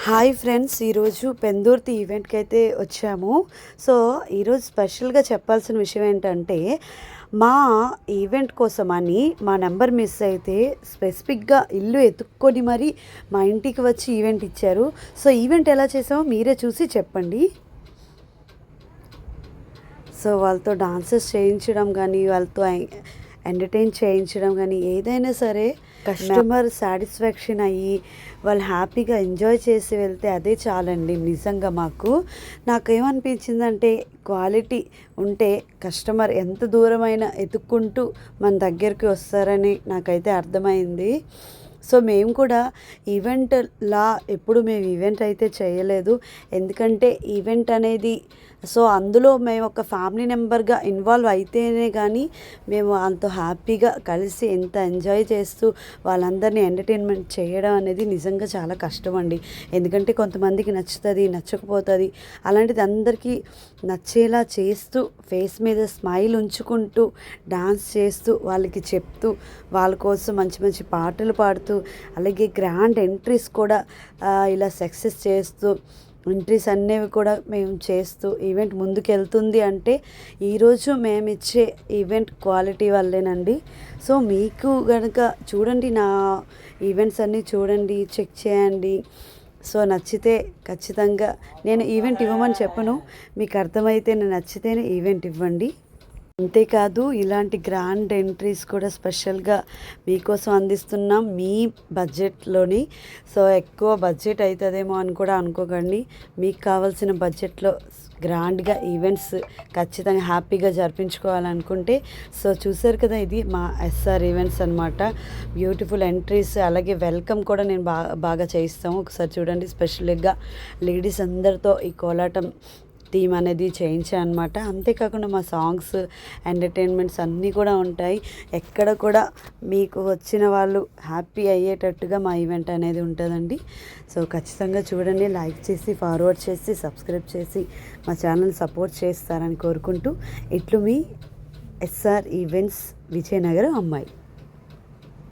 Hi friends, ఈరోజు పెందుర్తి ఈవెంట్కి అయితే వచ్చాము. సో ఈరోజు స్పెషల్గా చెప్పాల్సిన విషయం ఏంటంటే, మా ఈవెంట్ కోసమని మా నెంబర్ మిస్ అయితే స్పెసిఫిక్గా ఇల్లు ఎత్తుక్కొని మరి మా ఇంటికి వచ్చి ఈవెంట్ ఇచ్చారు. సో ఈవెంట్ ఎలా చేసామో మీరే చూసి చెప్పండి. సో వాళ్ళతో డాన్సెస్ చేయించడం కానీ, వాళ్ళతో ఎంటర్టైన్ చేయించడం కానీ, ఏదైనా సరే కస్టమర్ సాటిస్ఫాక్షన్ అయ్యి వాళ్ళు హ్యాపీగా ఎంజాయ్ చేసి వెళ్తే అదే చాలండి. నిజంగా నాకేమనిపించిందంటే, క్వాలిటీ ఉంటే కస్టమర్ ఎంత దూరమైనా ఎత్తుక్కుంటూ మన దగ్గరికి వస్తారని నాకైతే అర్థమైంది. సో మేము కూడా ఈవెంట్లా ఎప్పుడు మేము ఈవెంట్ అయితే చేయలేదు. ఎందుకంటే ఈవెంట్ అనేది అందులో మేము ఒక ఫ్యామిలీ మెంబర్గా ఇన్వాల్వ్ అయితేనే కానీ మేము అంత హ్యాపీగా కలిసి ఎంత ఎంజాయ్ చేస్తూ వాళ్ళందరినీ ఎంటర్టైన్మెంట్ చేయడం అనేది నిజంగా చాలా కష్టం అండి. ఎందుకంటే కొంతమందికి నచ్చుతుంది, నచ్చకపోతుంది. అలాంటిది అందరికీ నచ్చేలా చేస్తూ, ఫేస్ మీద స్మైల్ ఉంచుకుంటూ, డాన్స్ చేస్తూ, వాళ్ళకి చెప్తూ, వాళ్ళ కోసం మంచి మంచి పాటలు పాడుతూ, అలాగే గ్రాండ్ ఎంట్రీస్ కూడా ఇలా సక్సెస్ చేస్తూ, ఎంట్రీస్ అనేవి కూడా మేము చేస్తూ ఈవెంట్ ముందుకెళ్తుంది అంటే ఈరోజు మేము ఇచ్చే ఈవెంట్ క్వాలిటీ వల్లేనండి. సో మీకు కనుక చూడండి, నా ఈవెంట్స్ అన్నీ చూడండి, చెక్ చేయండి. సో నచ్చితే ఖచ్చితంగా నేను ఈవెంట్ ఇవ్వమని చెప్పను, మీకు అర్థమైతే నచ్చితేనే ఈవెంట్ ఇవ్వండి. అంతేకాదు, ఇలాంటి గ్రాండ్ ఎంట్రీస్ కూడా స్పెషల్గా మీకోసం అందిస్తున్నాం మీ బడ్జెట్లోని. సో ఎక్కువ బడ్జెట్ అవుతుందేమో అని కూడా అనుకోకండి. మీకు కావాల్సిన బడ్జెట్లో గ్రాండ్గా ఈవెంట్స్ ఖచ్చితంగా హ్యాపీగా జరిపించుకోవాలనుకుంటే సో చూసారు కదా, ఇది మా ఎస్ఆర్ ఈవెంట్స్ అనమాట. బ్యూటిఫుల్ ఎంట్రీస్, అలాగే వెల్కమ్ కూడా నేను బాగా చేయిస్తాము. ఒకసారి చూడండి, స్పెషల్గా లేడీస్ అందరితో ఈ కోలాటం థీమ్ అనేది చేయించాను అనమాట. అంతేకాకుండా మా సాంగ్స్, ఎంటర్టైన్మెంట్స్ అన్నీ కూడా ఉంటాయి. ఎక్కడ కూడా మీకు వచ్చిన వాళ్ళు హ్యాపీ అయ్యేటట్టుగా మా ఈవెంట్ అనేది ఉంటుందండి. సో ఖచ్చితంగా చూడండి, లైక్ చేసి, ఫార్వర్డ్ చేసి, సబ్స్క్రైబ్ చేసి మా ఛానల్ సపోర్ట్ చేస్తారని కోరుకుంటూ, ఇట్లు మీ ఎస్ఆర్ ఈవెంట్స్, విజయనగరం అమ్మాయి.